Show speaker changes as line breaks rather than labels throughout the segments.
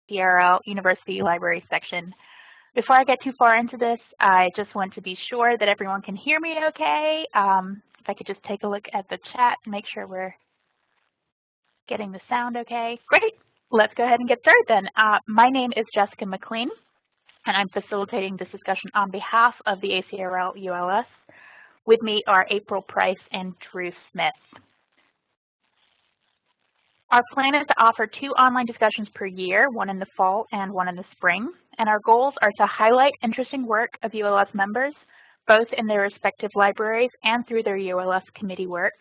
ACRL University Library section. Before I get too far into this, I just want to be sure that everyone can hear me okay. If I could just take a look at the chat and make sure we're getting the sound okay. Great. Let's go ahead and get started then. My name is Jessica McLean, and I'm facilitating this discussion on behalf of the ACRL ULS. With me are April Price and Drew Smith. Our plan is to offer 2 online discussions per year, one in the fall and one in the spring. And our goals are to highlight interesting work of ULS members, both in their respective libraries and through their ULS committee work,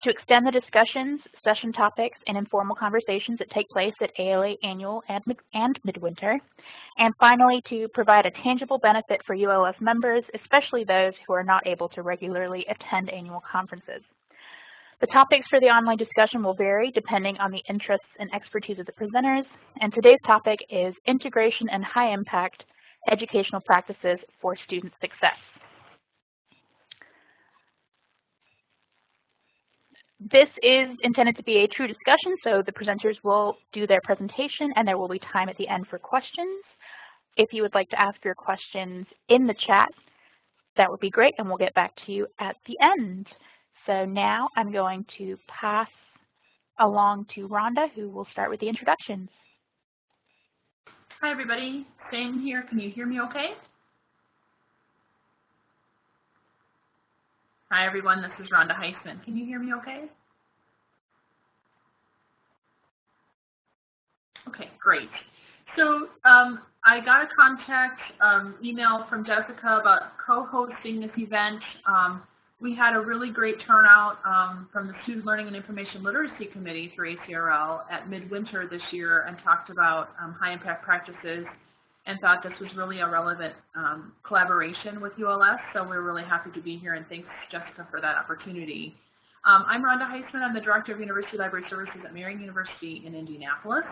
to extend the discussions, session topics, and informal conversations that take place at ALA Annual and Midwinter, and finally to provide a tangible benefit for ULS members, especially those who are not able to regularly attend annual conferences. The topics for the online discussion will vary depending on the interests and expertise of the presenters, and today's topic is Integration and High Impact Educational Practices for Student Success. This is intended to be a true discussion, so the presenters will do their presentation and there will be time at the end for questions. If you would like to ask your questions in the chat, that would be great, and we'll get back to you at the end. So now I'm going to pass along to Rhonda, who will start with the introductions.
Hi, everybody. Same here. Can you hear me okay? Hi, everyone. This is Rhonda Heisman. Can you hear me okay? Okay, great. So I got a contact email from Jessica about co-hosting this event. We had a really great turnout from the Student Learning and Information Literacy Committee through ACRL at Midwinter this year and talked about high impact practices and thought this was really a relevant collaboration with ULS. So we're really happy to be here, and thanks Jessica for that opportunity. I'm Rhonda Heisman. I'm the Director of University Library Services at Marian University in Indianapolis.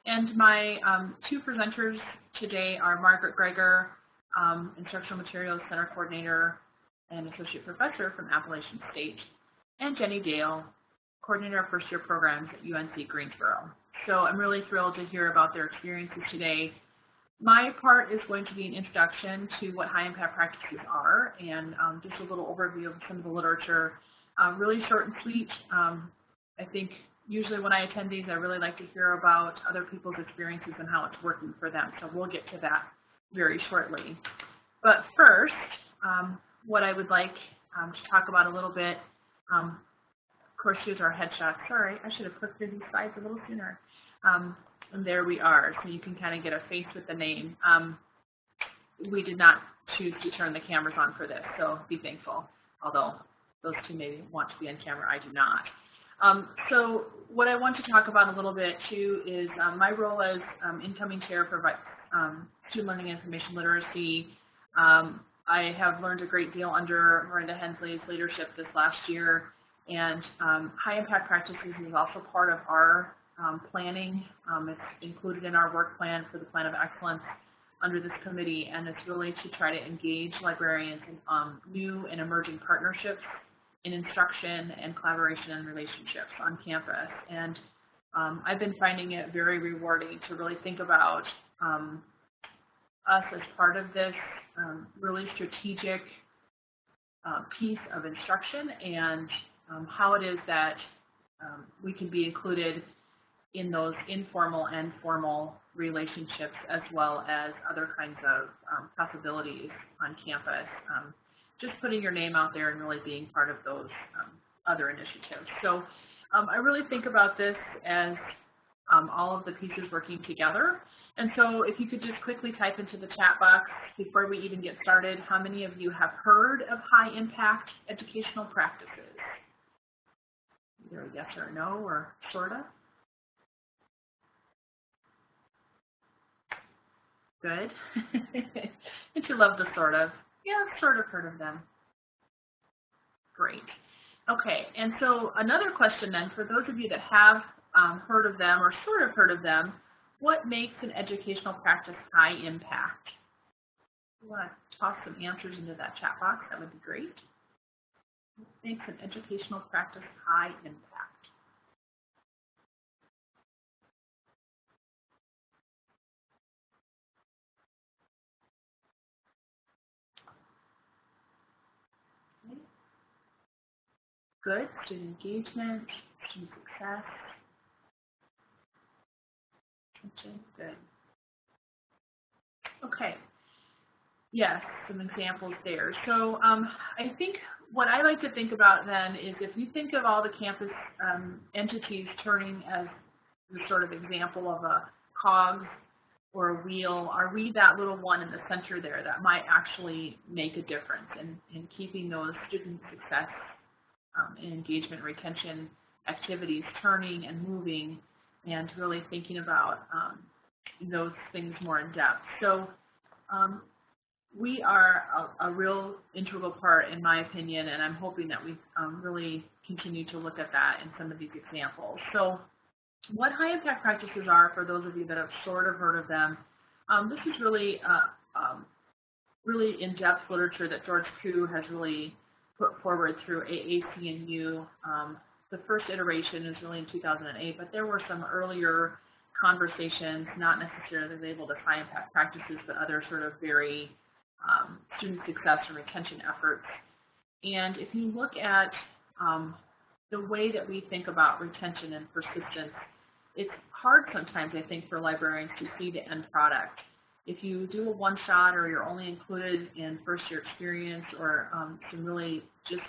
And my 2 presenters today are Margaret Greger, Instructional Materials Center Coordinator and Associate Professor from Appalachian State, and Jenny Dale, Coordinator of First Year Programs at UNC Greensboro. So I'm really thrilled to hear about their experiences today. My part is going to be an introduction to what high impact practices are and just a little overview of some of the literature. Really short and sweet. I think usually when I attend these, I really like to hear about other people's experiences and how it's working for them. So we'll get to that very shortly. But first, what I would like to talk about a little bit, of course, here's our headshot. Sorry, I should have clicked through these slides a little sooner. And there we are, so you can kind of get a face with the name. We did not choose to turn the cameras on for this, so be thankful, although those 2 maybe want to be on camera, I do not. So what I want to talk about a little bit, too, is my role as incoming chair for Student Learning and Information Literacy. I have learned a great deal under Miranda Hensley's leadership this last year, and high impact practices is also part of our planning. It's included in our work plan for the Plan of Excellence under this committee, and it's really to try to engage librarians in new and emerging partnerships in instruction and collaboration and relationships on campus. And I've been finding it very rewarding to really think about us as part of this really strategic piece of instruction and how it is that we can be included in those informal and formal relationships as well as other kinds of possibilities on campus. Just putting your name out there and really being part of those other initiatives. So I really think about this as all of the pieces working together. And so if you could just quickly type into the chat box before we even get started, how many of you have heard of high impact educational practices? Either a yes or a no or sort of? Good. Don't you love the sort of? Yeah, I've sort of heard of them. Great. Okay, and so another question then, for those of you that have heard of them or sort of heard of them, what makes an educational practice high impact? If you want to toss some answers into that chat box, that would be great. What makes an educational practice high impact? Good. Student engagement, student success. Good. Okay. Yes, some examples there. So I think what I like to think about then is if you think of all the campus entities turning as the sort of example of a cog or a wheel, are we that little one in the center there that might actually make a difference in keeping those student success and engagement retention activities turning and moving, and really thinking about those things more in depth. So we are a real integral part, in my opinion, and I'm hoping that we really continue to look at that in some of these examples. So what high impact practices are, for those of you that have sort of heard of them, this is really really in-depth literature that George Koo has really put forward through ACRL. The first iteration is really in 2008, but there were some earlier conversations, not necessarily labeled as high impact practices, but other sort of very student success and retention efforts. And if you look at the way that we think about retention and persistence, it's hard sometimes, I think, for librarians to see the end product. If you do a one-shot, or you're only included in first-year experience, or some really just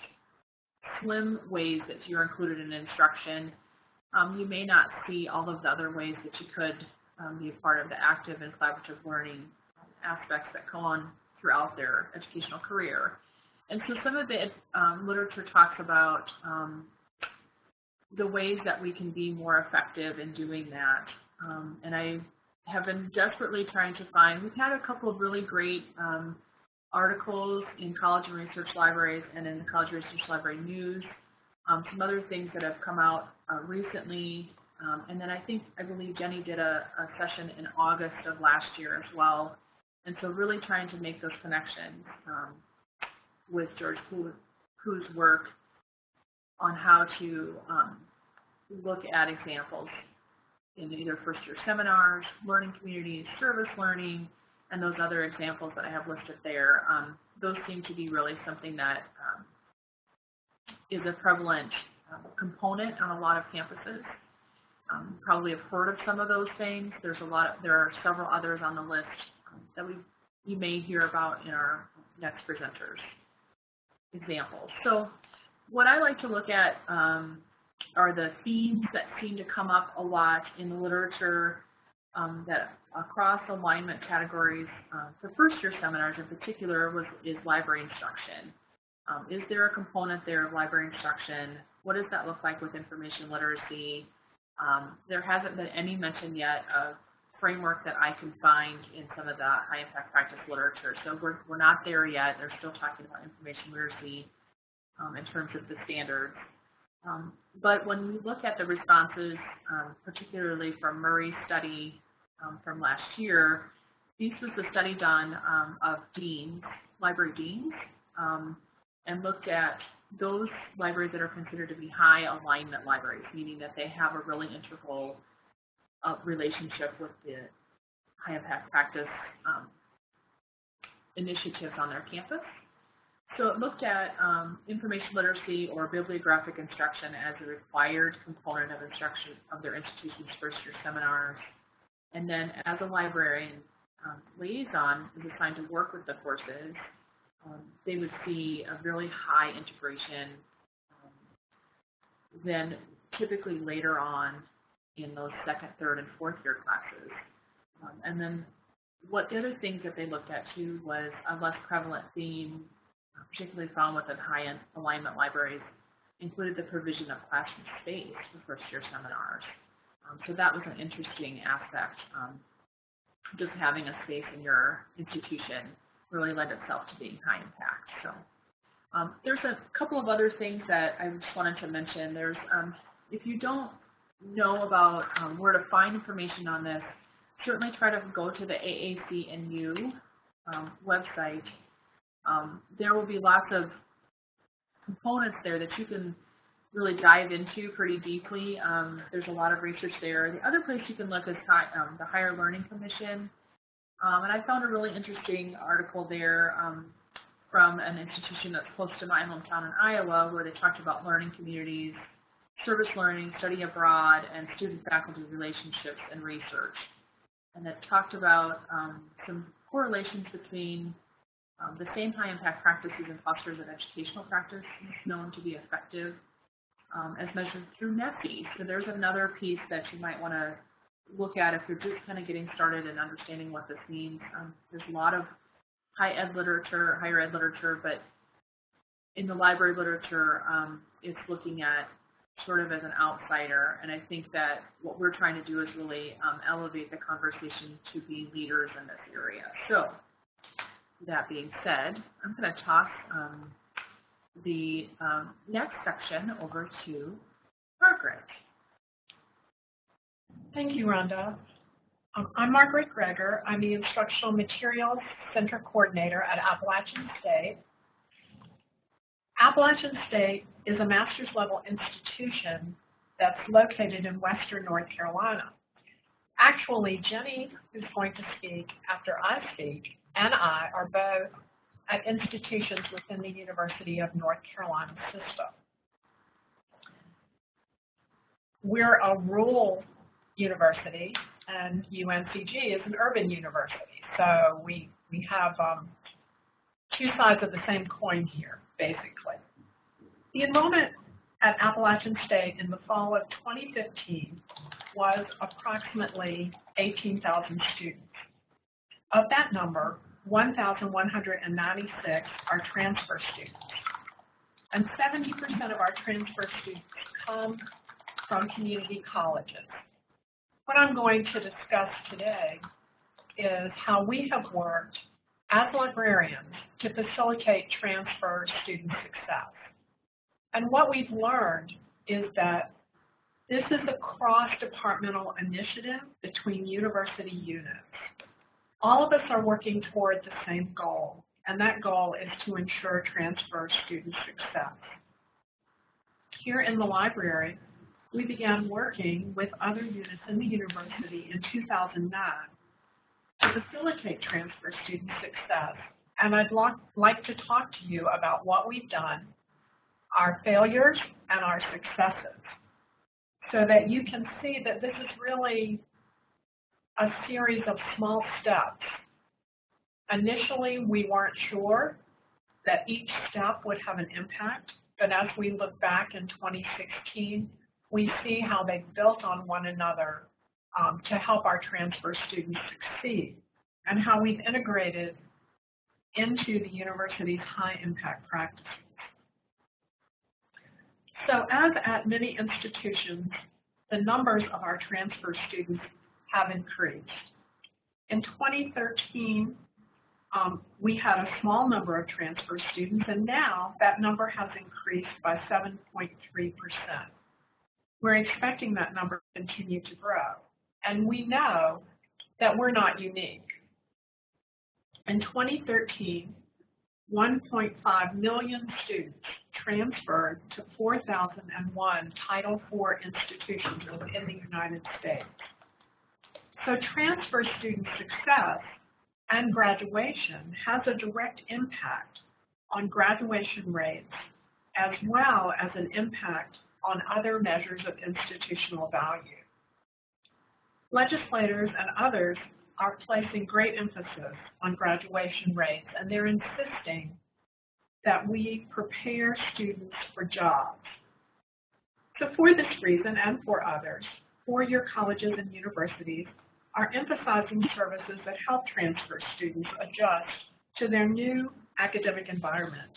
slim ways that you're included in instruction, you may not see all of the other ways that you could be a part of the active and collaborative learning aspects that go on throughout their educational career. And so some of the literature talks about the ways that we can be more effective in doing that. And I have been desperately trying to find, we've had a couple of really great articles in college and research libraries and in the College Research Library News, some other things that have come out recently, and then I believe Jenny did a session in August of last year as well. And so really trying to make those connections with George Koo's work on how to look at examples in either first-year seminars, learning communities, service learning, and those other examples that I have listed there. Those seem to be really something that is a prevalent component on a lot of campuses. Probably have heard of some of those things. There are several others on the list that you may hear about in our next presenters' examples. So what I like to look at are the themes that seem to come up a lot in the literature that across alignment categories for first-year seminars in particular is library instruction. Is there a component there of library instruction? What does that look like with information literacy? There hasn't been any mention yet of framework that I can find in some of the high impact practice literature. So we're not there yet. They're still talking about information literacy in terms of the standards. But when we look at the responses, particularly from Murray's study from last year, this was the study done of deans, library deans, and looked at those libraries that are considered to be high alignment libraries, meaning that they have a really integral relationship with the high impact practice initiatives on their campus. So it looked at information literacy or bibliographic instruction as a required component of instruction of their institution's first-year seminars. And then as a librarian liaison is assigned to work with the courses, they would see a really high integration then typically later on in those second, third, and fourth year classes. And then what the other things that they looked at too was a less prevalent theme, particularly found within high-end alignment libraries, included the provision of classroom space for first-year seminars. So that was an interesting aspect. Just having a space in your institution really lent itself to being high impact. So there's a couple of other things that I just wanted to mention. There's, if you don't know about where to find information on this, certainly try to go to the AAC&U website. There will be lots of components there that you can really dive into pretty deeply. There's a lot of research there. The other place you can look is the Higher Learning Commission. And I found a really interesting article there from an institution that's close to my hometown in Iowa, where they talked about learning communities, service learning, study abroad, and student-faculty relationships and research. And it talked about some correlations between the same high-impact practices and fosters an educational practice known to be effective as measured through NEPI. So there's another piece that you might want to look at if you're just kind of getting started and understanding what this means. There's a lot of higher ed literature, but in the library literature, it's looking at sort of as an outsider, and I think that what we're trying to do is really elevate the conversation to be leaders in this area. So, that being said, I'm going to toss the next section over to Margaret.
Thank you, Rhonda. I'm Margaret Greger. I'm the Instructional Materials Center Coordinator at Appalachian State. Appalachian State is a master's level institution that's located in western North Carolina. Actually, Jenny, who's going to speak after I speak, and I are both at institutions within the University of North Carolina system. We're a rural university, and UNCG is an urban university. So we have two sides of the same coin here, basically. The enrollment at Appalachian State in the fall of 2015 was approximately 18,000 students. Of that number, 1,196 are transfer students. And 70% of our transfer students come from community colleges. What I'm going to discuss today is how we have worked as librarians to facilitate transfer student success. And what we've learned is that this is a cross-departmental initiative between university units. All of us are working toward the same goal, and that goal is to ensure transfer student success. Here in the library, we began working with other units in the university in 2009 to facilitate transfer student success. And I'd like to talk to you about what we've done, our failures and our successes, so that you can see that this is really a series of small steps. Initially, we weren't sure that each step would have an impact, but as we look back in 2016, we see how they built on one another to help our transfer students succeed, and how we've integrated into the university's high-impact practices. So as at many institutions, the numbers of our transfer students have increased. In 2013, we had a small number of transfer students, and now that number has increased by 7.3%. We're expecting that number to continue to grow, and we know that we're not unique. In 2013, 1.5 million students transferred to 4,001 Title IV institutions within the United States. So transfer student success and graduation has a direct impact on graduation rates, as well as an impact on other measures of institutional value. Legislators and others are placing great emphasis on graduation rates, and they're insisting that we prepare students for jobs. So for this reason and for others, four-year colleges and universities are emphasizing services that help transfer students adjust to their new academic environment,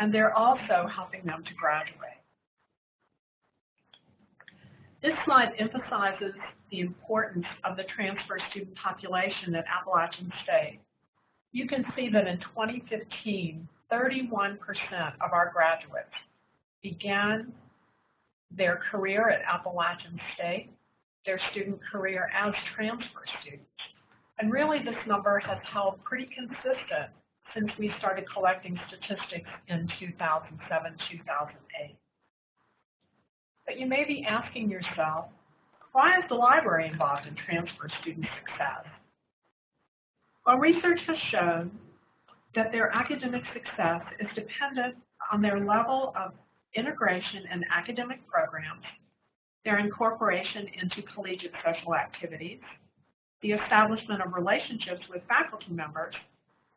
and they're also helping them to graduate. This slide emphasizes the importance of the transfer student population at Appalachian State. You can see that in 2015, 31% of our graduates began their career at Appalachian State, their student career as transfer students. And really this number has held pretty consistent since we started collecting statistics in 2007, 2008. But you may be asking yourself, why is the library involved in transfer student success? Well, research has shown that their academic success is dependent on their level of integration in academic programs, their incorporation into collegiate social activities, the establishment of relationships with faculty members,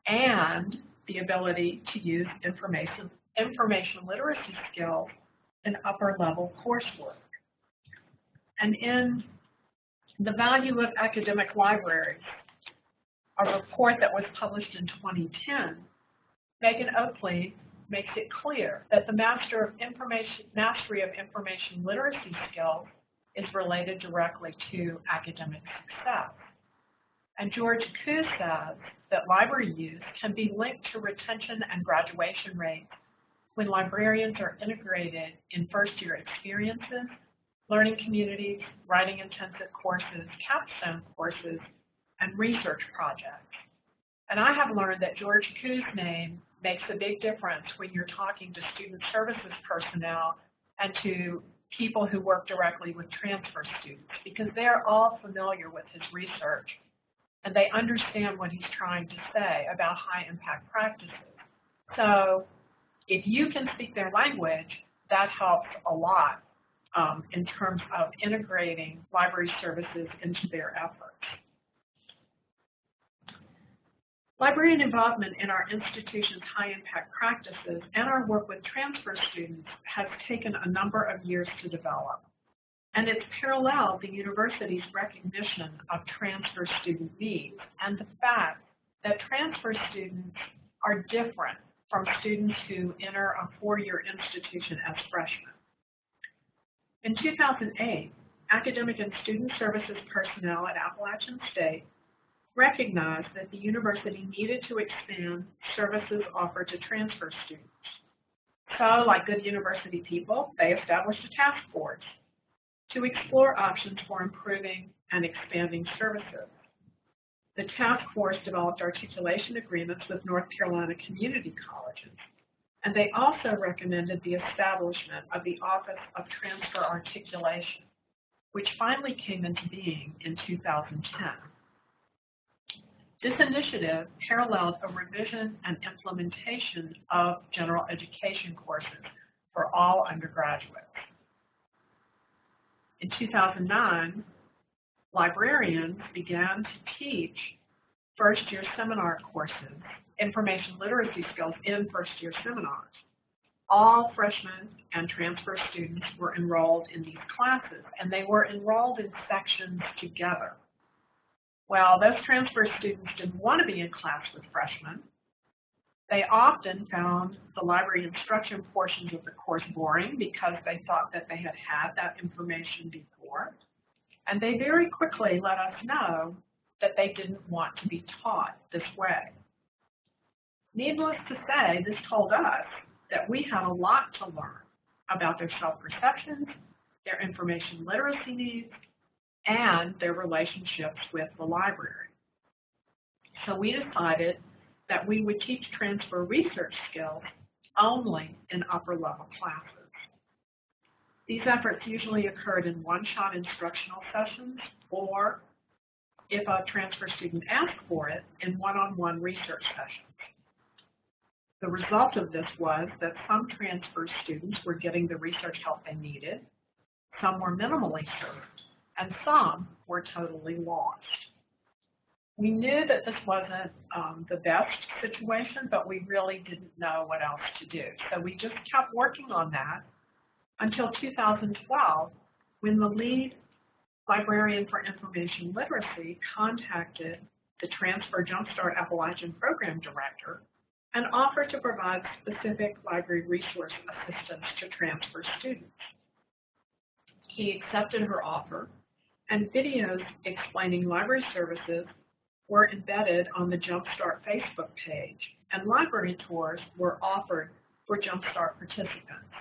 and the ability to use information literacy skills in upper-level coursework. And in The Value of Academic Libraries, a report that was published in 2010, Megan Oakley makes it clear that the mastery of information literacy skills is related directly to academic success. And George Koo says that library use can be linked to retention and graduation rates when librarians are integrated in first-year experiences, learning communities, writing-intensive courses, capstone courses, and research projects. And I have learned that George Koo's name makes a big difference when you're talking to student services personnel and to people who work directly with transfer students, because they're all familiar with his research and they understand what he's trying to say about high-impact practices. So if you can speak their language, that helps a lot in terms of integrating library services into their efforts. Librarian involvement in our institution's high-impact practices and our work with transfer students has taken a number of years to develop, and it's paralleled the university's recognition of transfer student needs and the fact that transfer students are different from students who enter a four-year institution as freshmen. In 2008, academic and student services personnel at Appalachian State recognized that the university needed to expand services offered to transfer students. So, like good university people, they established a task force to explore options for improving and expanding services. The task force developed articulation agreements with North Carolina community colleges, and they also recommended the establishment of the Office of Transfer Articulation, which finally came into being in 2010. This initiative paralleled a revision and implementation of general education courses for all undergraduates. In 2009, librarians began to teach first-year seminar courses, information literacy skills in first-year seminars. All freshmen and transfer students were enrolled in these classes, and they were enrolled in sections together. Well, those transfer students didn't want to be in class with freshmen. They often found the library instruction portions of the course boring because they thought that they had had that information before. And they very quickly let us know that they didn't want to be taught this way. Needless to say, this told us that we had a lot to learn about their self-perceptions, their information literacy needs, and their relationships with the library. So we decided that we would teach transfer research skills only in upper-level classes. These efforts usually occurred in one-shot instructional sessions, or if a transfer student asked for it, in one-on-one research sessions. The result of this was that some transfer students were getting the research help they needed, some were minimally served, and some were totally lost. We knew that this wasn't the best situation, but we really didn't know what else to do. So we just kept working on that until 2012, when the lead librarian for information literacy contacted the Transfer Jumpstart Appalachian Program Director and offered to provide specific library resource assistance to transfer students. He accepted her offer, and videos explaining library services were embedded on the Jumpstart Facebook page, and library tours were offered for Jumpstart participants.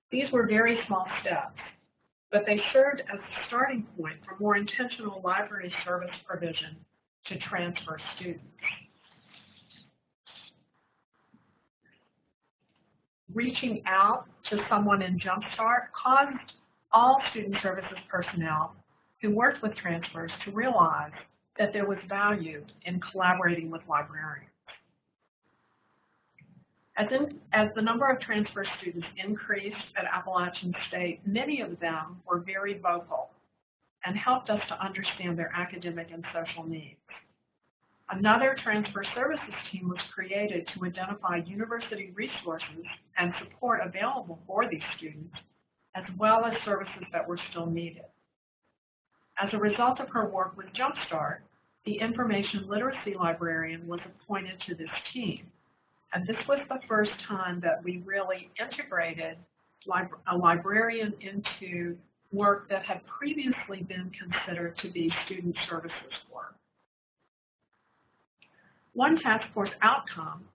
These were very small steps, but they served as a starting point for more intentional library service provision to transfer students. Reaching out to someone in Jumpstart caused all student services personnel who worked with transfers to realize that there was value in collaborating with librarians. As the number of transfer students increased at Appalachian State, many of them were very vocal and helped us to understand their academic and social needs. Another transfer services team was created to identify university resources and support available for these students, as well as services that were still needed. As a result of her work with Jumpstart, the information literacy librarian was appointed to this team. And this was the first time that we really integrated a librarian into work that had previously been considered to be student services work. One task force outcome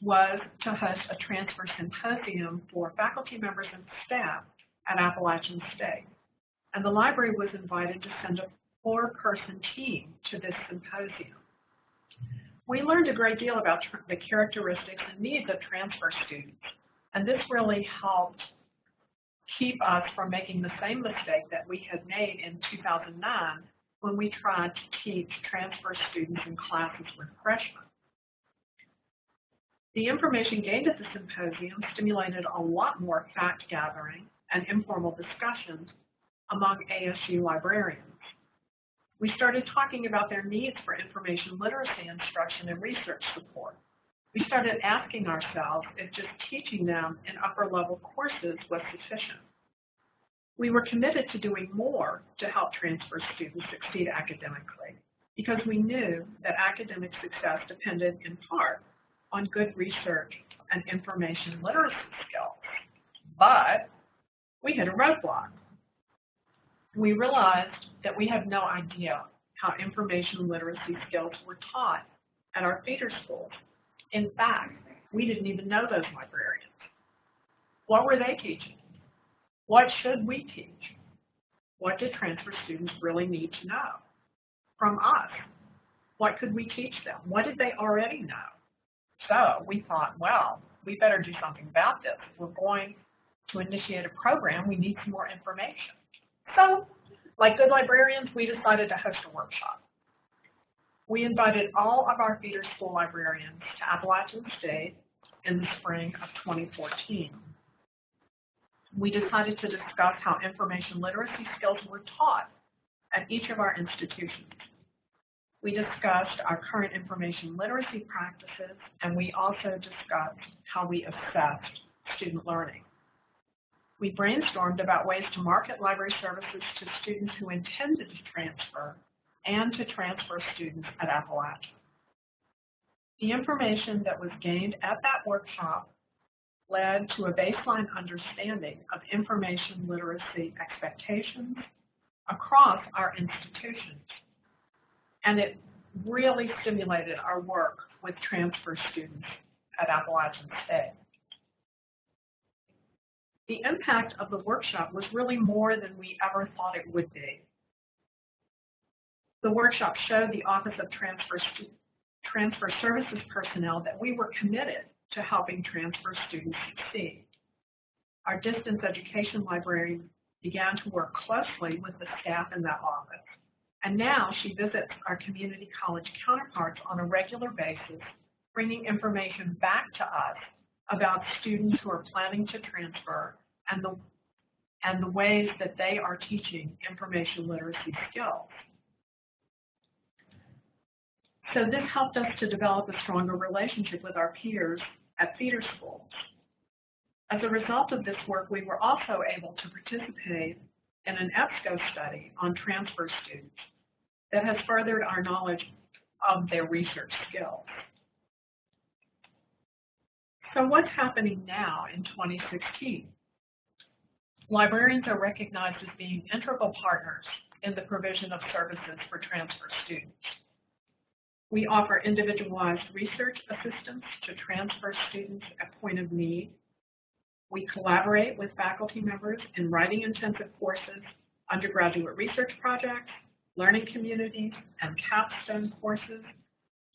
was to host a transfer symposium for faculty members and staff at Appalachian State. And the library was invited to send a 4-person team to this symposium. We learned a great deal about the characteristics and needs of transfer students, and this really helped keep us from making the same mistake that we had made in 2009 when we tried to teach transfer students in classes with freshmen. The information gained at the symposium stimulated a lot more fact-gathering and informal discussions among ASU librarians. We started talking about their needs for information literacy instruction and research support. We started asking ourselves if just teaching them in upper-level courses was sufficient. We were committed to doing more to help transfer students succeed academically because we knew that academic success depended in part on good research and information literacy skills. But we hit a roadblock. We realized that we had no idea how information literacy skills were taught at our feeder schools. In fact, we didn't even know those librarians. What were they teaching? What should we teach? What did transfer students really need to know from us? What could we teach them? What did they already know? So we thought, well, we better do something about this. If we're going to initiate a program, we need some more information. So, like good librarians, we decided to host a workshop. We invited all of our feeder school librarians to Appalachian State in the spring of 2014. We decided to discuss how information literacy skills were taught at each of our institutions. We discussed our current information literacy practices, and we also discussed how we assessed student learning. We brainstormed about ways to market library services to students who intended to transfer and to transfer students at Appalachian. The information that was gained at that workshop led to a baseline understanding of information literacy expectations across our institutions. And it really stimulated our work with transfer students at Appalachian State. The impact of the workshop was really more than we ever thought it would be. The workshop showed the Office of Transfer Services personnel that we were committed to helping transfer students succeed. Our distance education librarian began to work closely with the staff in that office, and now she visits our community college counterparts on a regular basis, bringing information back to us about students who are planning to transfer and the ways that they are teaching information literacy skills. So this helped us to develop a stronger relationship with our peers at feeder schools. As a result of this work, we were also able to participate in an EBSCO study on transfer students that has furthered our knowledge of their research skills. So what's happening now in 2016? Librarians are recognized as being integral partners in the provision of services for transfer students. We offer individualized research assistance to transfer students at point of need. We collaborate with faculty members in writing-intensive courses, undergraduate research projects, learning communities, and capstone courses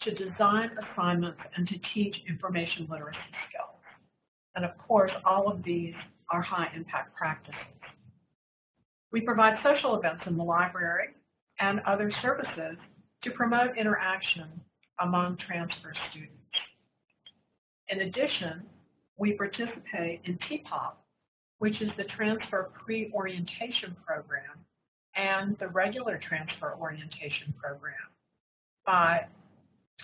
to design assignments and to teach information literacy skills. And of course, all of these are high-impact practices. We provide social events in the library and other services to promote interaction among transfer students. In addition, we participate in TPOP, which is the Transfer Pre-Orientation Program, and the regular Transfer Orientation Program. By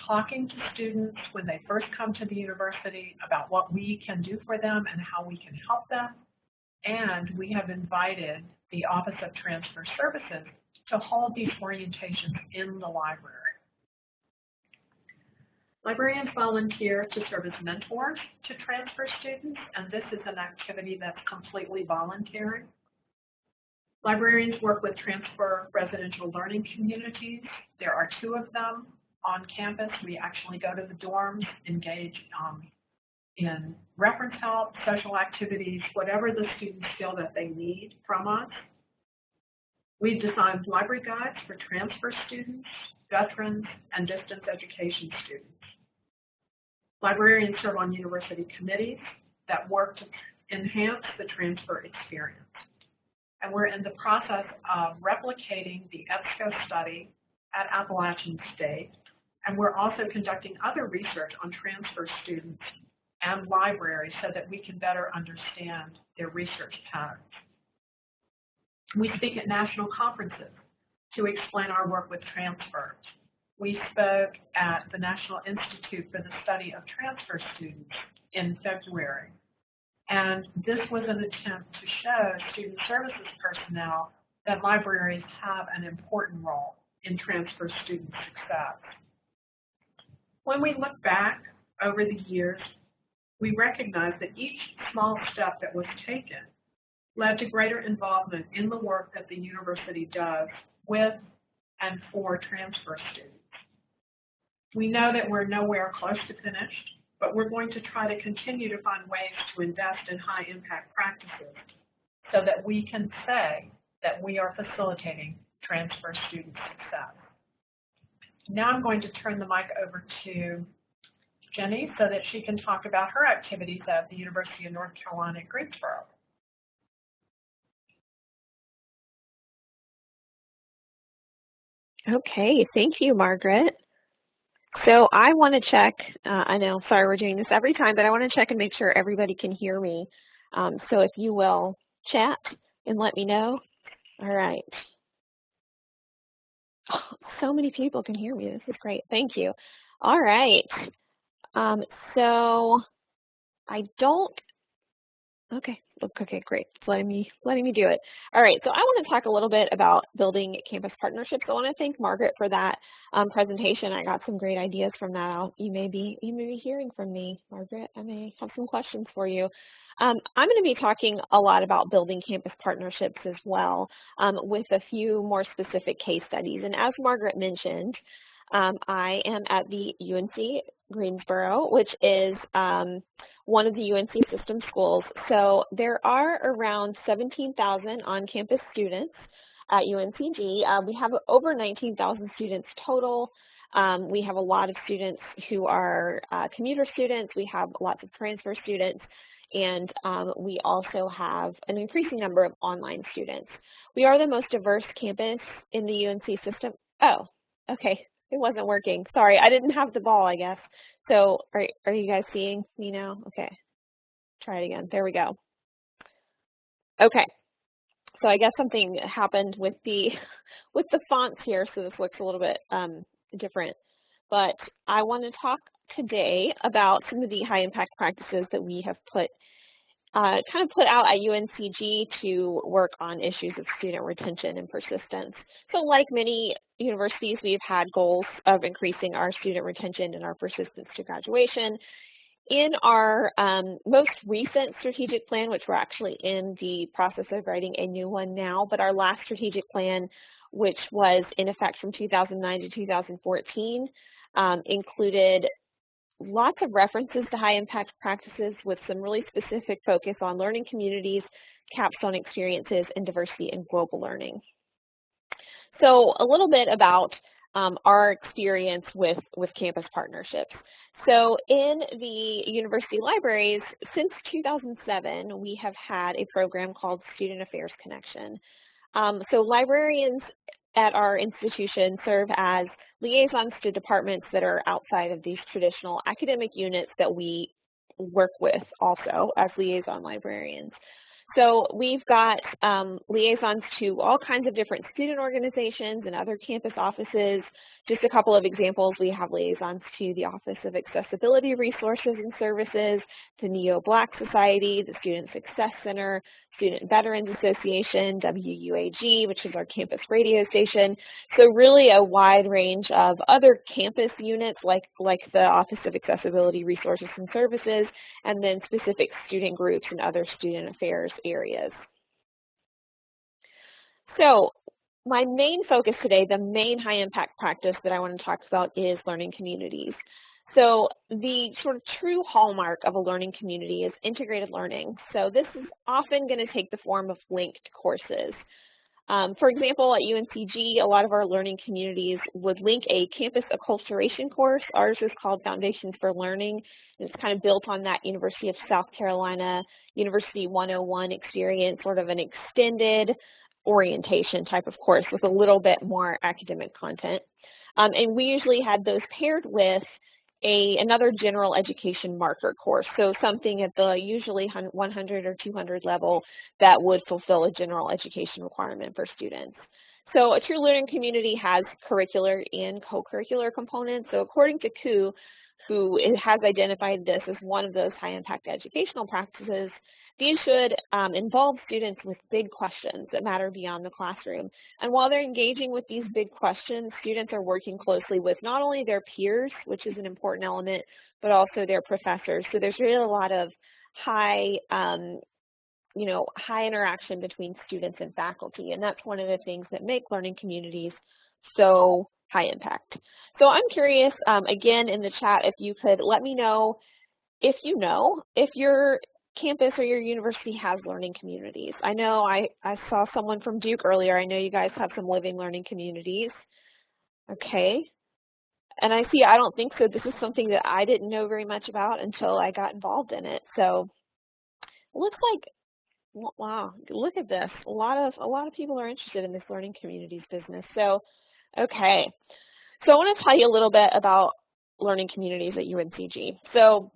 talking to students when they first come to the university about what we can do for them and how we can help them, and we have invited the Office of Transfer Services to hold these orientations in the library. Librarians volunteer to serve as mentors to transfer students, and this is an activity that's completely voluntary. Librarians work with transfer residential learning communities. There are 2 of them on campus. We actually go to the dorms, engage in reference help, social activities, whatever the students feel that they need from us. We've designed library guides for transfer students, veterans, and distance education students. Librarians serve on university committees that work to enhance the transfer experience. And we're in the process of replicating the EBSCO study at Appalachian State. And we're also conducting other research on transfer students and libraries so that we can better understand their research patterns. We speak at national conferences to explain our work with transfers. We spoke at the National Institute for the Study of Transfer Students in February. And this was an attempt to show student services personnel that libraries have an important role in transfer student success. When we look back over the years, we recognize that each small step that was taken led to greater involvement in the work that the university does with and for transfer students. We know that we're nowhere close to finished, but we're going to try to continue to find ways to invest in high-impact practices so that we can say that we are facilitating transfer student success. Now I'm going to turn the mic over to Jenny so that she can talk about her activities at the University of North Carolina at Greensboro.
Okay, thank you, Margaret. So I want to check, I know, sorry we're doing this every time, but I want to check and make sure everybody can hear me. So if you will chat and let me know. All right. Oh, so many people can hear me. This is great. Thank you. All right. So I don't, okay, great. It's letting me do it. All right, so I want to talk a little bit about building campus partnerships. I want to thank Margaret for that presentation. I got some great ideas from that. You may be hearing from me, Margaret. I may have some questions for you. I'm going to be talking a lot about building campus partnerships as well, with a few more specific case studies. And as Margaret mentioned, I am at the UNC Greensboro, which is one of the UNC system schools. So there are around 17,000 on-campus students at UNCG. We have over 19,000 students total. We have a lot of students who are commuter students. We have lots of transfer students. And we also have an increasing number of online students. We are the most diverse campus in the UNC system. Oh, okay. It wasn't working. Sorry, I didn't have the ball, I guess. So are you guys seeing me now? Okay, try it again. There we go. Okay, so I guess something happened with the fonts here, so this looks a little bit different. But I want to talk today about some of the high impact practices that we have put out at UNCG to work on issues of student retention and persistence. So like many universities, we've had goals of increasing our student retention and our persistence to graduation. In our most recent strategic plan, which we're actually in the process of writing a new one now, but our last strategic plan, which was in effect from 2009 to 2014, included lots of references to high impact practices with some really specific focus on learning communities, capstone experiences, and diversity and global learning. So a little bit about our experience with campus partnerships. So in the university libraries, since 2007, we have had a program called Student Affairs Connection. So librarians at our institution serve as liaisons to departments that are outside of these traditional academic units that we work with also as liaison librarians. So we've got liaisons to all kinds of different student organizations and other campus offices. Just a couple of examples, we have liaisons to the Office of Accessibility Resources and Services, to Neo-Black Society, the Student Success Center, Student Veterans Association, WUAG, which is our campus radio station. So really a wide range of other campus units like the Office of Accessibility Resources and Services, and then specific student groups and other student affairs areas. So my main focus today, the main high impact practice that I want to talk about is learning communities. So the sort of true hallmark of a learning community is integrated learning. So this is often going to take the form of linked courses. For example, at UNCG, a lot of our learning communities would link a campus acculturation course. Ours is called Foundations for Learning. And it's kind of built on that University of South Carolina University 101 experience, sort of an extended orientation type of course with a little bit more academic content. And we usually had those paired with another general education marker course, so something at the usually 100 or 200 level that would fulfill a general education requirement for students. So a true learning community has curricular and co-curricular components. So according to Koo, who has identified this as one of those high impact educational practices, these should involve students with big questions that matter beyond the classroom. And while they're engaging with these big questions, students are working closely with not only their peers, which is an important element, but also their professors. So there's really a lot of high interaction between students and faculty. And that's one of the things that make learning communities so high impact. So I'm curious, again, in the chat, if you could let me know if your campus or your university has learning communities. I know I saw someone from Duke earlier. I know you guys have some living learning communities. Okay. And I don't think so. This is something that I didn't know very much about until I got involved in it. So it looks like, wow, look at this. A lot of people are interested in this learning communities business. So, okay. So I want to tell you a little bit about learning communities at UNCG. So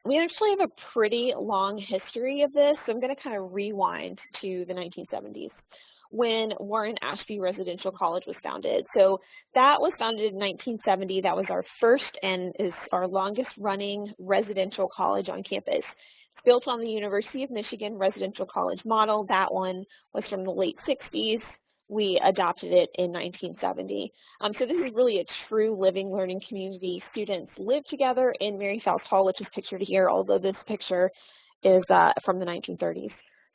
we actually have a pretty long history of this, so I'm going to kind of rewind to the 1970s when Warren Ashby Residential College was founded. So that was founded in 1970. That was our first and is our longest running residential college on campus. It's built on the University of Michigan Residential College model. That one was from the late 60s. We adopted it in 1970. So this is really a true living learning community. Students live together in Mary Faust Hall, which is pictured here, although this picture is from the 1930s.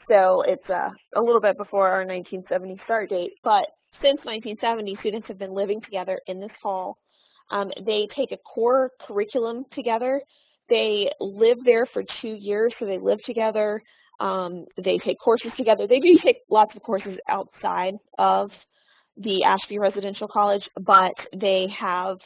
So it's a little bit before our 1970 start date. But since 1970, students have been living together in this hall. They take a core curriculum together. They live there for 2 years, so they live together. They take courses together. They do take lots of courses outside of the Ashby Residential College, but they have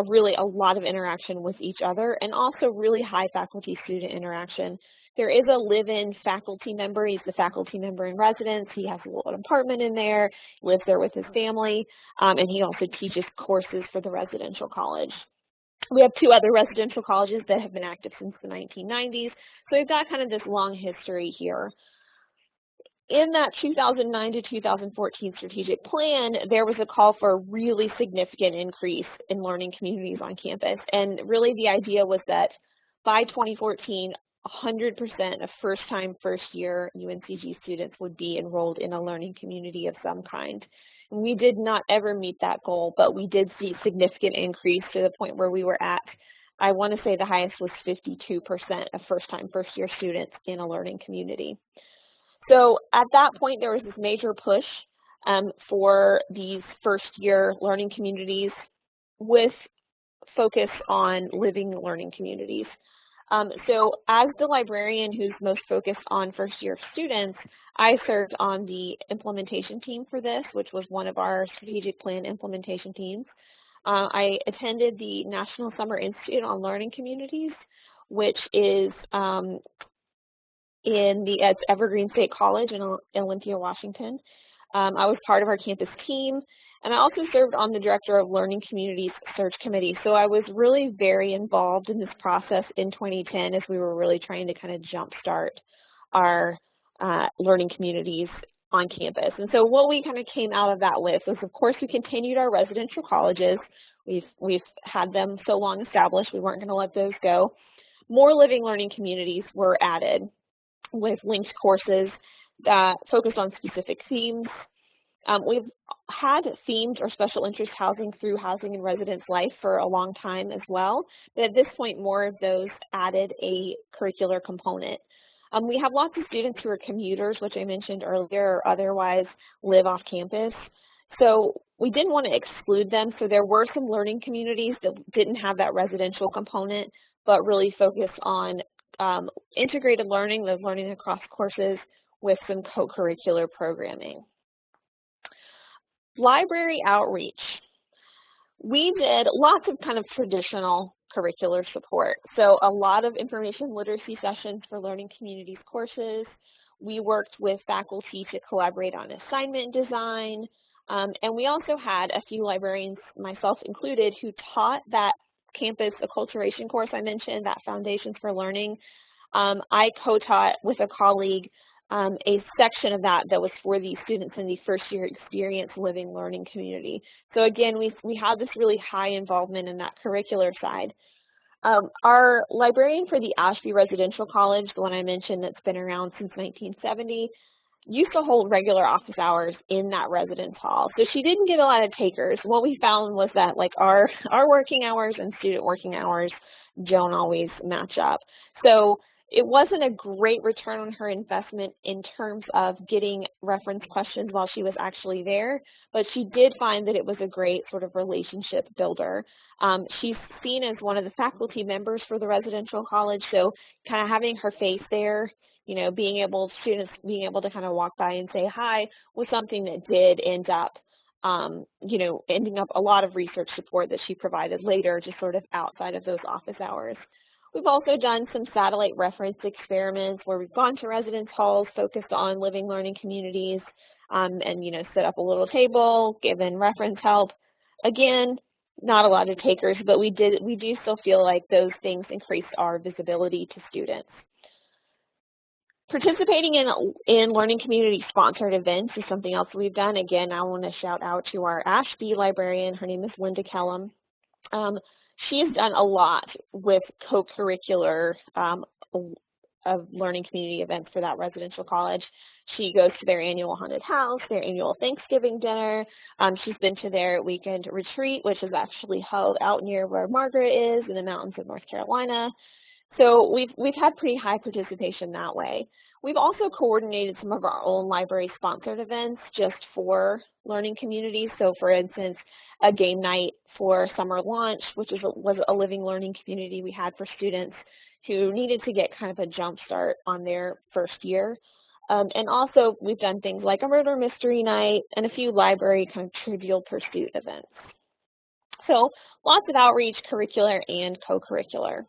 really a lot of interaction with each other and also really high faculty-student interaction. There is a live-in faculty member. He's the faculty member in residence. He has a little apartment in there, lives there with his family, and he also teaches courses for the residential college. We have 2 other residential colleges that have been active since the 1990s, so we've got kind of this long history here. In that 2009 to 2014 strategic plan, there was a call for a really significant increase in learning communities on campus, and really the idea was that by 2014, 100% of first-time, first-year UNCG students would be enrolled in a learning community of some kind. We did not ever meet that goal, but we did see significant increase to the point where we were at, I want to say the highest was 52% of first-time, first-year students in a learning community. So at that point, there was this major push for these first-year learning communities with focus on living learning communities. So as the librarian who's most focused on first-year students, I served on the implementation team for this, which was one of our strategic plan implementation teams. I attended the National Summer Institute on Learning Communities, which is it's Evergreen State College in Olympia, Washington. I was part of our campus team, And I also served on the Director of Learning Communities Search Committee. So I was really very involved in this process in 2010 as we were really trying to kind of jumpstart our learning communities on campus. And so what we kind of came out of that with was, of course, we continued our residential colleges. We've had them so long established, we weren't going to let those go. More living learning communities were added with linked courses that focused on specific themes. We've had themed or special interest housing through Housing and Residence Life for a long time as well, but at this point more of those added a curricular component. We have lots of students who are commuters, which I mentioned earlier, or otherwise live off campus. So we didn't want to exclude them, so there were some learning communities that didn't have that residential component, but really focused on integrated learning, those learning across courses with some co-curricular programming. Library outreach. We did lots of kind of traditional curricular support. So a lot of information literacy sessions for learning communities courses. We worked with faculty to collaborate on assignment design. And we also had a few librarians, myself included, who taught that campus acculturation course I mentioned, that Foundations for Learning. I co-taught with a colleague a section of that was for these students in the first year experience living learning community. So again, we had this really high involvement in that curricular side. Our librarian for the Ashby Residential College, the one I mentioned that's been around since 1970, used to hold regular office hours in that residence hall. So she didn't get a lot of takers. What we found was that like our working hours and student working hours don't always match up. So it wasn't a great return on her investment in terms of getting reference questions while she was actually there, but she did find that it was a great sort of relationship builder. She's seen as one of the faculty members for the residential college, so kind of having her face there, you know, students being able to kind of walk by and say hi was something that did end up, you know, ending up a lot of research support that she provided later, just sort of outside of those office hours. We've also done some satellite reference experiments where we've gone to residence halls focused on living learning communities and, you know, set up a little table, given reference help. Again, not a lot of takers, but we do still feel like those things increased our visibility to students. Participating in learning community sponsored events is something else we've done. Again, I want to shout out to our Ashby librarian. Her name is Linda Kellum. She has done a lot with co-curricular of learning community events for that residential college. She goes to their annual haunted house, their annual Thanksgiving dinner. She's been to their weekend retreat, which is actually held out near where Margaret is in the mountains of North Carolina. So we've had pretty high participation that way. We've also coordinated some of our own library-sponsored events just for learning communities. So for instance, a game night for summer launch, which was a living learning community we had for students who needed to get kind of a jump start on their first year. And also we've done things like a murder mystery night and a few library kind of trivial pursuit events. So lots of outreach, curricular and co-curricular.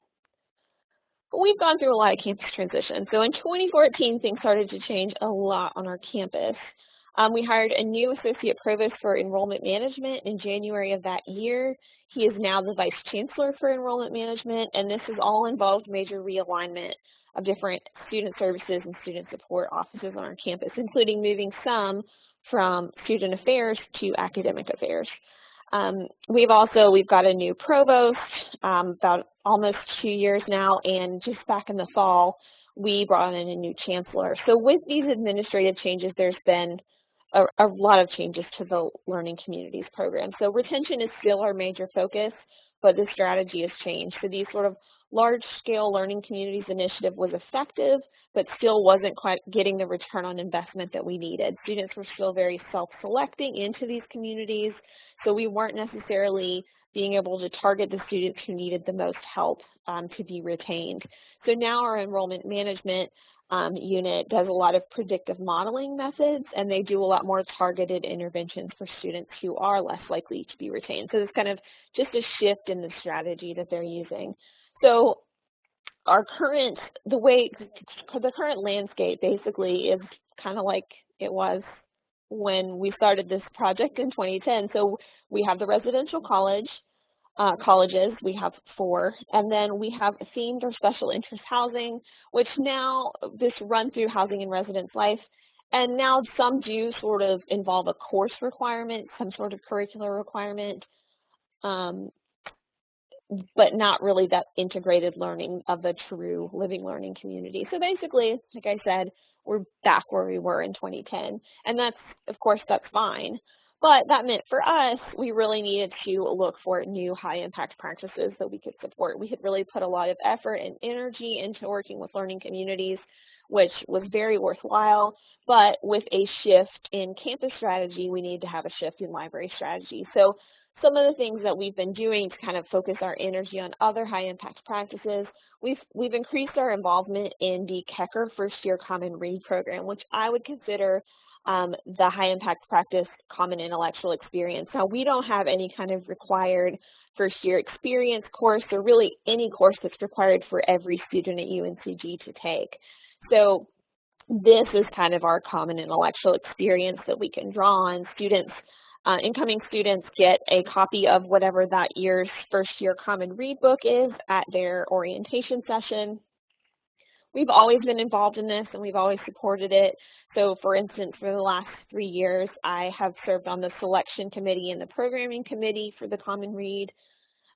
We've gone through a lot of campus transition. So in 2014, things started to change a lot on our campus. We hired a new associate provost for enrollment management in January of that year. He is now the vice chancellor for enrollment management, and this has all involved major realignment of different student services and student support offices on our campus, including moving some from student affairs to academic affairs. We've got a new provost, about almost 2 years now, and just back in the fall, we brought in a new chancellor. So with these administrative changes, there's been a lot of changes to the learning communities program. So retention is still our major focus, but the strategy has changed. So these sort of large-scale learning communities initiative was effective, but still wasn't quite getting the return on investment that we needed. Students were still very self-selecting into these communities, so we weren't necessarily being able to target the students who needed the most help to be retained. So now our enrollment management unit does a lot of predictive modeling methods, and they do a lot more targeted interventions for students who are less likely to be retained. So it's kind of just a shift in the strategy that they're using. So the current landscape basically is kind of like it was when we started this project in 2010. So we have the residential colleges, we have 4, and then we have themed or special interest housing, which now this run through housing and residence life, and now some do sort of involve a course requirement, some sort of curricular requirement, but not really that integrated learning of a true living learning community. So basically, like I said, we're back where we were in 2010, and that's, of course, that's fine. But that meant for us, we really needed to look for new high-impact practices that we could support. We had really put a lot of effort and energy into working with learning communities, which was very worthwhile. But with a shift in campus strategy, we need to have a shift in library strategy. So some of the things that we've been doing to kind of focus our energy on other high-impact practices, we've increased our involvement in the Kecker First-Year Common Read program, which I would consider the high-impact practice common intellectual experience. Now, we don't have any kind of required first-year experience course, or really any course that's required for every student at UNCG to take. So this is kind of our common intellectual experience that we can draw on. Students, incoming students get a copy of whatever that year's first-year common read book is at their orientation session. We've always been involved in this, and we've always supported it. So for instance, for the last 3 years, I have served on the selection committee and the programming committee for the Common Read.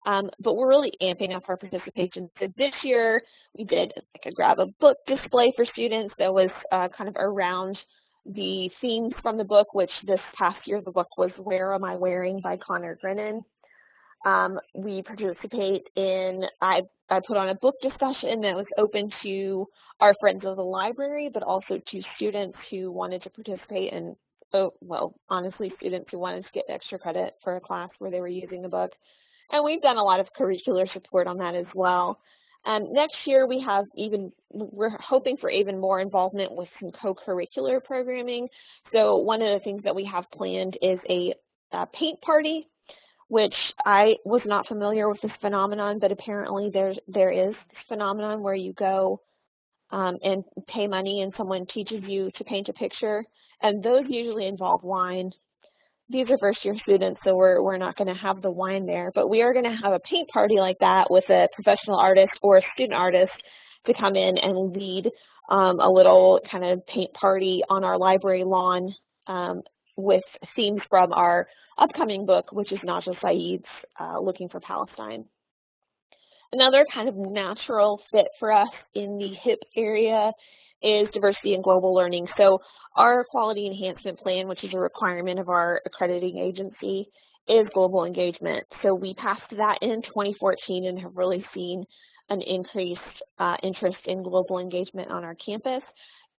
But we're really amping up our participation. So this year, we did like a grab a book display for students that was kind of around the themes from the book, which this past year the book was Where Am I Wearing by Connor Grennan. We participate in, I put on a book discussion that was open to our friends of the library, but also to students who wanted to participate in, well, honestly, students who wanted to get extra credit for a class where they were using the book. And we've done a lot of curricular support on that as well. Next year, we're hoping for even more involvement with some co-curricular programming. So one of the things that we have planned is a paint party, which I was not familiar with this phenomenon, but apparently there is this phenomenon where you go and pay money and someone teaches you to paint a picture, and those usually involve wine. These are first-year students, so we're not going to have the wine there, but we are going to have a paint party like that with a professional artist or a student artist to come in and lead a little kind of paint party on our library lawn with themes from our upcoming book, which is Najla Saeed's Looking for Palestine. Another kind of natural fit for us in the HIP area is diversity and global learning. So our quality enhancement plan, which is a requirement of our accrediting agency, is global engagement. So we passed that in 2014 and have really seen an increased interest in global engagement on our campus.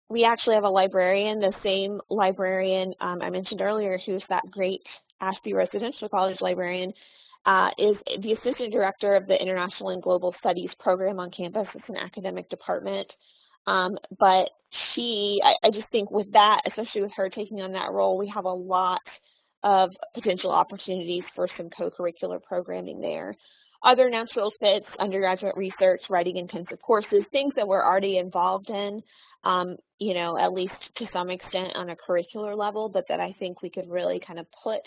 We actually have a librarian, the same librarian I mentioned earlier, who's that great Ashby Residential College librarian, is the assistant director of the International and Global Studies program on campus. It's an academic department. But I just think with that, especially with her taking on that role, we have a lot of potential opportunities for some co-curricular programming there. Other natural fits, undergraduate research, writing intensive courses, things that we're already involved in, you know, at least to some extent on a curricular level, but that I think we could really kind of put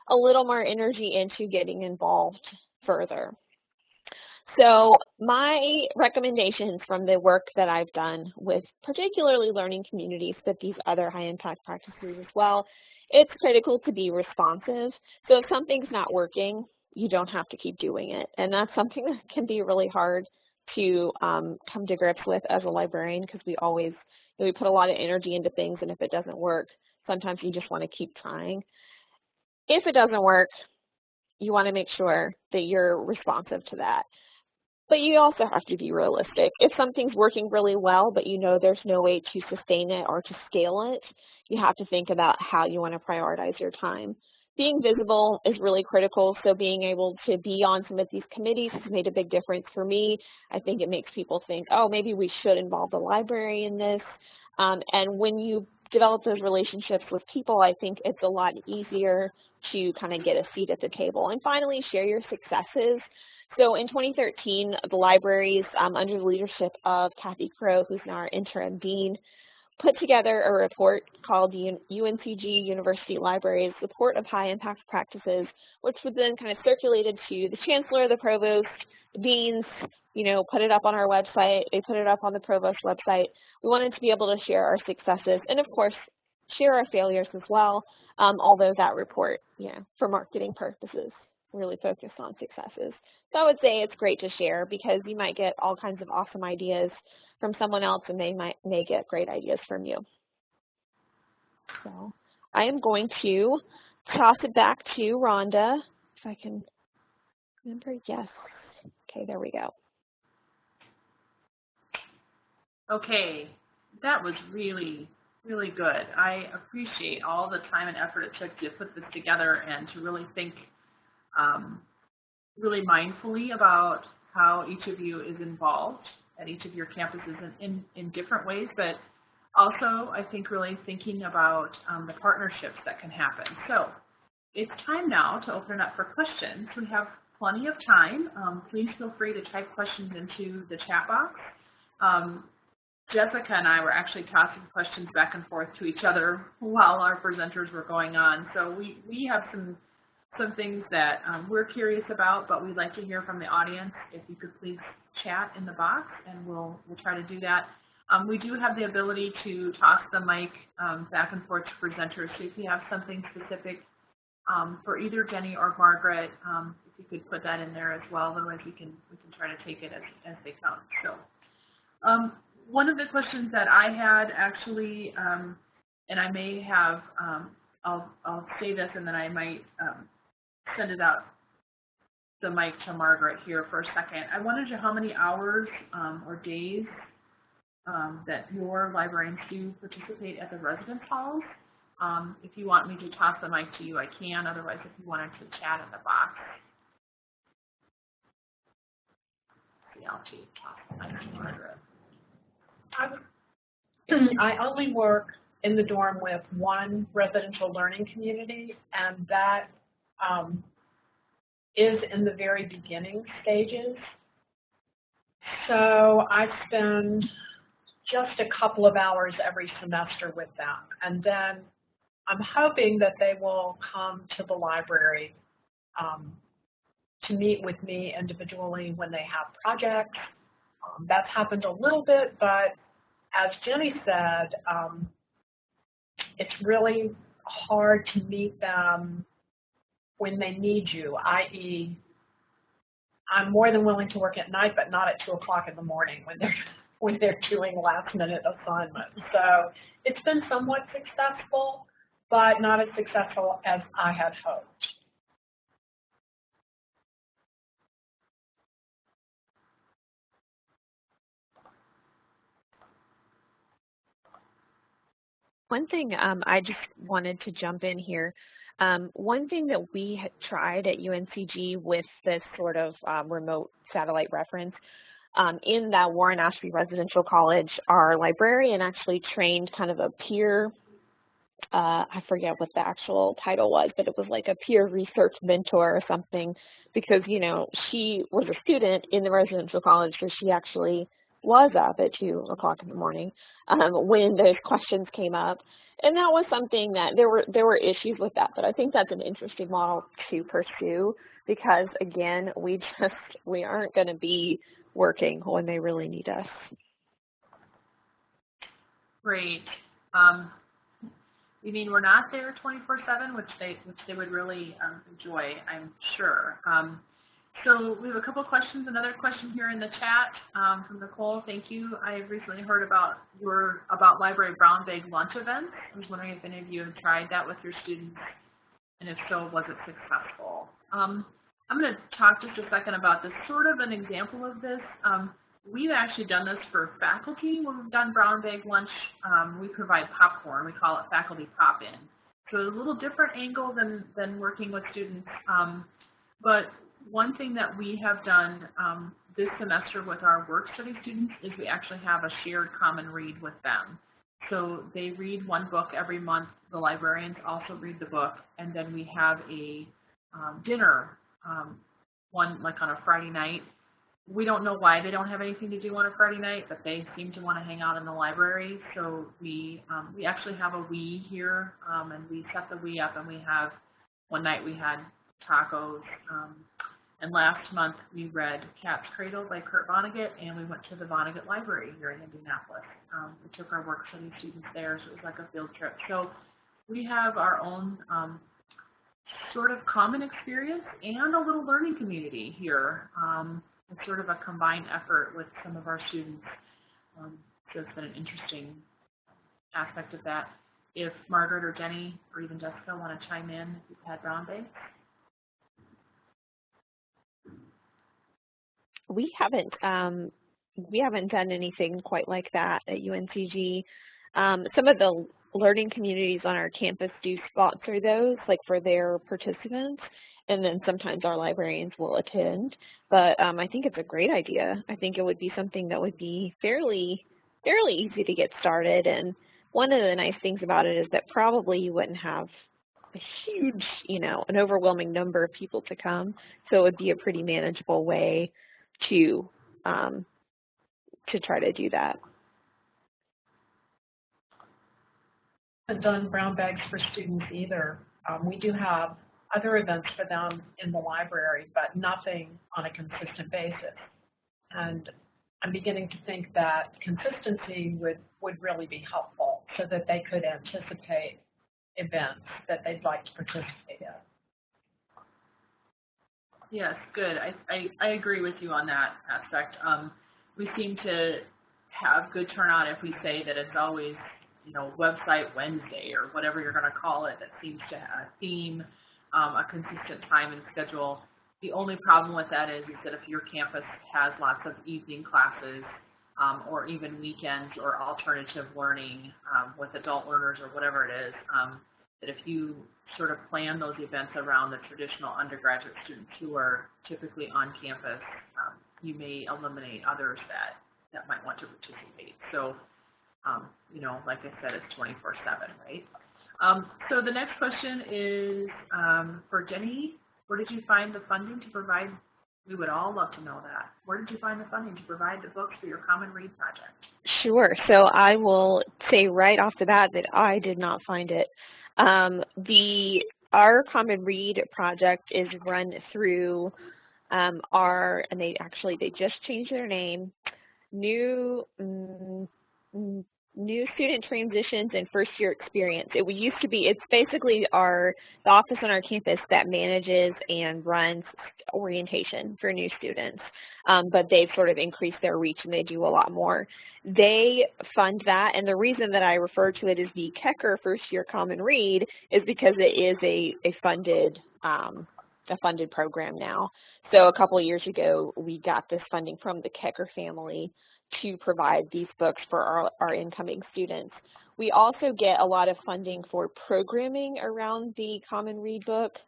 a little more energy into getting involved further. So my recommendations from the work that I've done with particularly learning communities, but these other high impact practices as well, it's critical to be responsive. So if something's not working, you don't have to keep doing it. And that's something that can be really hard to come to grips with as a librarian, because we always, we put a lot of energy into things, and if it doesn't work, sometimes you just want to keep trying. If it doesn't work, you want to make sure that you're responsive to that. But you also have to be realistic. If something's working really well, but you know there's no way to sustain it or to scale it, you have to think about how you want to prioritize your time. Being visible is really critical, so being able to be on some of these committees has made a big difference for me. I think it makes people think, oh, maybe we should involve the library in this. And when you develop those relationships with people, I think it's a lot easier to kind of get a seat at the table. And finally, share your successes. So in 2013, the libraries, under the leadership of Kathy Crow, who's now our interim dean, put together a report called UNCG University Libraries Support of High Impact Practices, which was then kind of circulated to the chancellor, the provost, the deans, put it up on our website. They put it up on the provost website. We wanted to be able to share our successes and, of course, share our failures as well, although that report, for marketing purposes, really focused on successes. So I would say it's great to share because you might get all kinds of awesome ideas from someone else and they may get great ideas from you. So I am going to toss it back to Rhonda, if I can remember. Yes. Okay, there we go.
Okay, that was really, really good. I appreciate all the time and effort it took to put this together and to really think really mindfully about how each of you is involved at each of your campuses in different ways, but also I think really thinking about the partnerships that can happen. So it's time now to open it up for questions. We have plenty of time. Please feel free to type questions into the chat box. Jessica and I were actually tossing questions back and forth to each other while our presenters were going on. So we have some things that we're curious about, but we'd like to hear from the audience. If you could please chat in the box, and we'll try to do that. We do have the ability to toss the mic back and forth to presenters. So if you have something specific for either Jenny or Margaret, if you could put that in there as well. Otherwise, we can try to take it as they come. So one of the questions that I had actually, and I may have, I'll say this and then I might send it out the mic to Margaret here for a second. I wanted to know how many hours or days that your librarians do participate at the residence halls. If you want me to toss the mic to you, I can. Otherwise, if you wanted to chat in the box. See, I'll toss the mic to Margaret.
I only work in the dorm with one residential learning community, and that is in the very beginning stages. So I spend just a couple of hours every semester with them, and then I'm hoping that they will come to the library to meet with me individually when they have projects. That's happened a little bit, but as Jenny said, it's really hard to meet them when they need you, i.e., I'm more than willing to work at night, but not at 2 o'clock in the morning when they're doing last-minute assignments. So it's been somewhat successful, but not as successful as I had hoped.
One thing I just wanted to jump in here. One thing that we had tried at UNCG with this sort of remote satellite reference, in that Warren Ashby Residential College, our librarian actually trained kind of a peer, I forget what the actual title was, but it was like a peer research mentor or something, because, she was a student in the residential college, so she actually was up at 2 o'clock in the morning when those questions came up. And that was something that there were issues with that, but I think that's an interesting model to pursue because, again, we aren't going to be working when they really need us.
Great. You mean we're not there 24/7, which they would really enjoy, I'm sure. So we have a couple of questions. Another question here in the chat from Nicole. Thank you. I recently heard about library brown bag lunch events. I was wondering if any of you have tried that with your students, and if so, was it successful? I'm going to talk just a second about this. Sort of an example of this. We've actually done this for faculty when we've done brown bag lunch. We provide popcorn. We call it faculty pop-in. So a little different angle than working with students. But one thing that we have done this semester with our work study students is we actually have a shared common read with them. So they read one book every month. The librarians also read the book, and then we have a dinner, one like on a Friday night, we don't know why they don't have anything to do on a Friday night, but they seem to want to hang out in the library. So we actually have a Wii here, and we set the Wii up, and we have, one night we had tacos, and last month we read Cat's Cradle by Kurt Vonnegut, and we went to the Vonnegut Library here in Indianapolis. We took our work study students there, so it was like a field trip. So we have our own sort of common experience and a little learning community here. It's sort of a combined effort with some of our students. So it's been an interesting aspect of that. If Margaret or Jenny or even Jessica want to chime in, if you've had brown bags.
We haven't done anything quite like that at UNCG. Some of the learning communities on our campus do sponsor those, like for their participants, and then sometimes our librarians will attend. But I think it's a great idea. I think it would be something that would be fairly easy to get started. And one of the nice things about it is that probably you wouldn't have a huge, an overwhelming number of people to come. So it would be a pretty manageable way to try to do that.
I haven't done brown bags for students either. We do have other events for them in the library, but nothing on a consistent basis. And I'm beginning to think that consistency would really be helpful so that they could anticipate events that they'd like to participate in.
Yes, good. I agree with you on that aspect. We seem to have good turnout if we say that it's always, Website Wednesday or whatever you're going to call it, that seems to have a theme, a consistent time and schedule. The only problem with that is that if your campus has lots of evening classes or even weekends or alternative learning with adult learners or whatever it is, that if you sort of plan those events around the traditional undergraduate students who are typically on campus, you may eliminate others that might want to participate. So, like I said, it's 24/7, right? So the next question is for Jenny. Where did you find the funding to provide? We would all love to know that. Where did you find the funding to provide the books for your Common Read project?
Sure. So I will say right off the bat that I did not find it. Our Common Read project is run through and they just changed their name, New Student Transitions and First Year Experience. It used to be, it's basically the office on our campus that manages and runs orientation for new students, but they've sort of increased their reach and they do a lot more. They fund that, and the reason that I refer to it as the Kecker First Year Common Read is because it is a funded program now. So a couple of years ago, we got this funding from the Kecker family to provide these books for our incoming students. We also get a lot of funding for programming around the Common Read book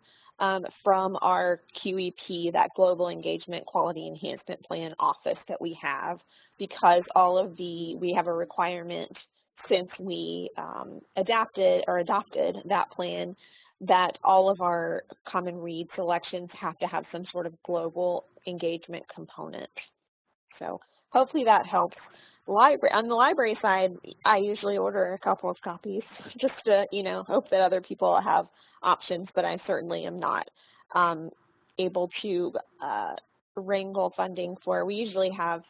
from our QEP, that Global Engagement Quality Enhancement Plan office that we have, because we have a requirement since we adopted that plan that all of our Common Read selections have to have some sort of global engagement component. So hopefully that helps. On the library side, I usually order a couple of copies just to, hope that other people have options, but I certainly am not able to wrangle funding for. We usually have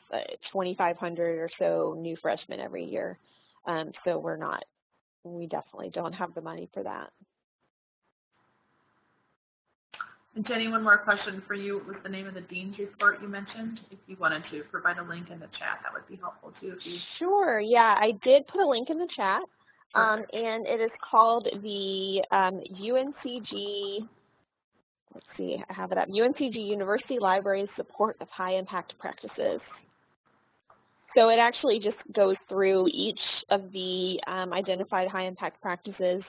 2,500 or so new freshmen every year, so we definitely don't have the money for that.
And Jenny, one more question for you. What was the name of the Dean's report you mentioned? If you wanted to provide a link in the chat, that would be helpful too.
Sure, yeah, I did put a link in the chat, and it is called the UNCG, let's see, I have it up, UNCG University Libraries Support of High Impact Practices. So it actually just goes through each of the identified high impact practices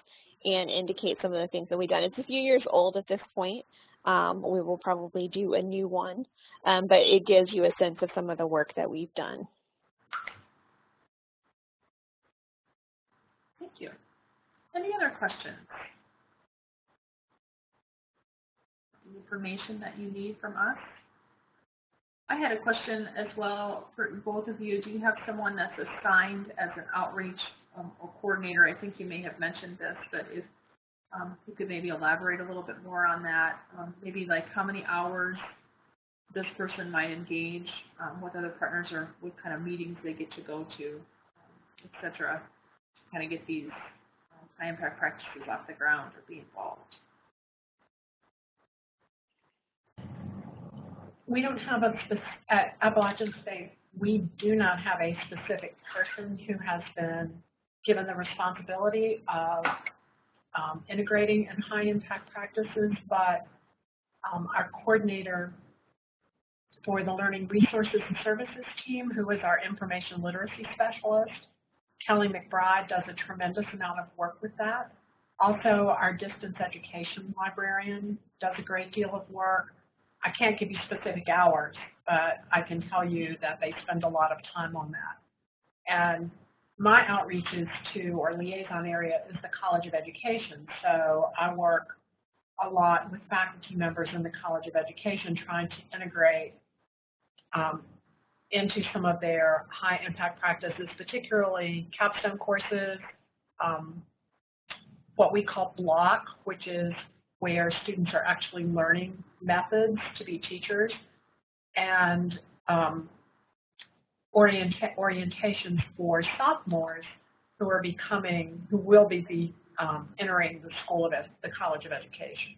and indicates some of the things that we've done. It's a few years old at this point. We will probably do a new one, but it gives you a sense of some of the work that we've done.
Thank you. Any other questions? Any information that you need from us? I had a question as well for both of you. Do you have someone that's assigned as an outreach or coordinator? I think you may have mentioned this, but if you could maybe elaborate a little bit more on that, maybe like how many hours this person might engage, what other partners or what kind of meetings they get to go to, et cetera, to kind of get these high impact practices off the ground or be involved.
We don't have a at Appalachian State, we do not have a specific person who has been given the responsibility of integrating in high impact practices, but our coordinator for the Learning Resources and Services team, who is our information literacy specialist, Kelly McBride, does a tremendous amount of work with that. Also, our distance education librarian does a great deal of work. I can't give you specific hours, but I can tell you that they spend a lot of time on that. And my outreaches to, or liaison area, is the College of Education. So I work a lot with faculty members in the College of Education trying to integrate into some of their high impact practices, particularly capstone courses, what we call block, which is where students are actually learning methods to be teachers, and orientations for sophomores who will be entering the College of Education.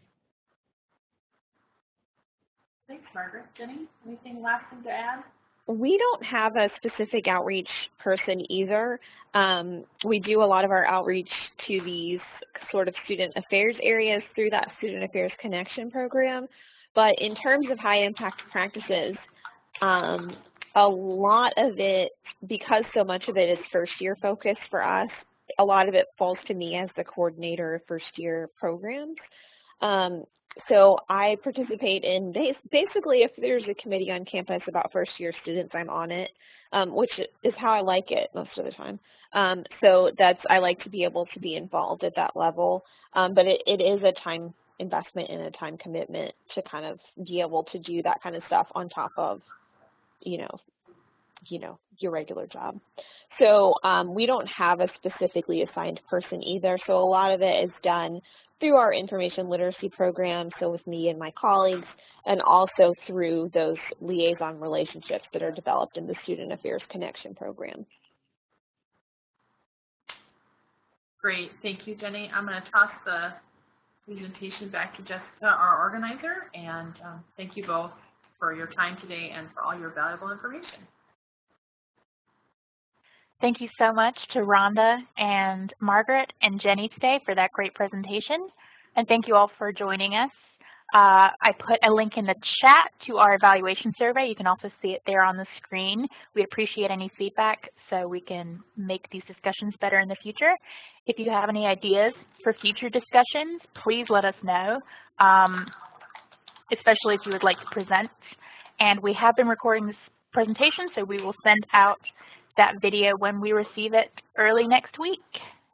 Thanks, Margaret. Jenny, anything last thing to add?
We don't have a specific outreach person either. We do a lot of our outreach to these sort of student affairs areas through that Student Affairs Connection program. But in terms of high impact practices, a lot of it, because so much of it is first year focused for us, a lot of it falls to me as the coordinator of first year programs. So I participate in basically if there's a committee on campus about first year students, I'm on it, which is how I like it most of the time. So I like to be able to be involved at that level, but it is a time investment and a time commitment to kind of be able to do that kind of stuff on top of, your regular job. So we don't have a specifically assigned person either. So a lot of it is done through our information literacy program, so with me and my colleagues, and also through those liaison relationships that are developed in the Student Affairs Connection program.
Great, thank you, Jenny. I'm going to toss the presentation back to Jessica, our organizer, and thank you both for your time today and for all your valuable information.
Thank you so much to Rhonda and Margaret and Jenny today for that great presentation. And thank you all for joining us. I put a link in the chat to our evaluation survey. You can also see it there on the screen. We appreciate any feedback so we can make these discussions better in the future. If you have any ideas for future discussions, please let us know, especially if you would like to present. And we have been recording this presentation, so we will send out that video when we receive it early next week,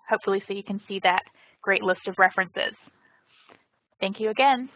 hopefully so you can see that great list of references. Thank you again.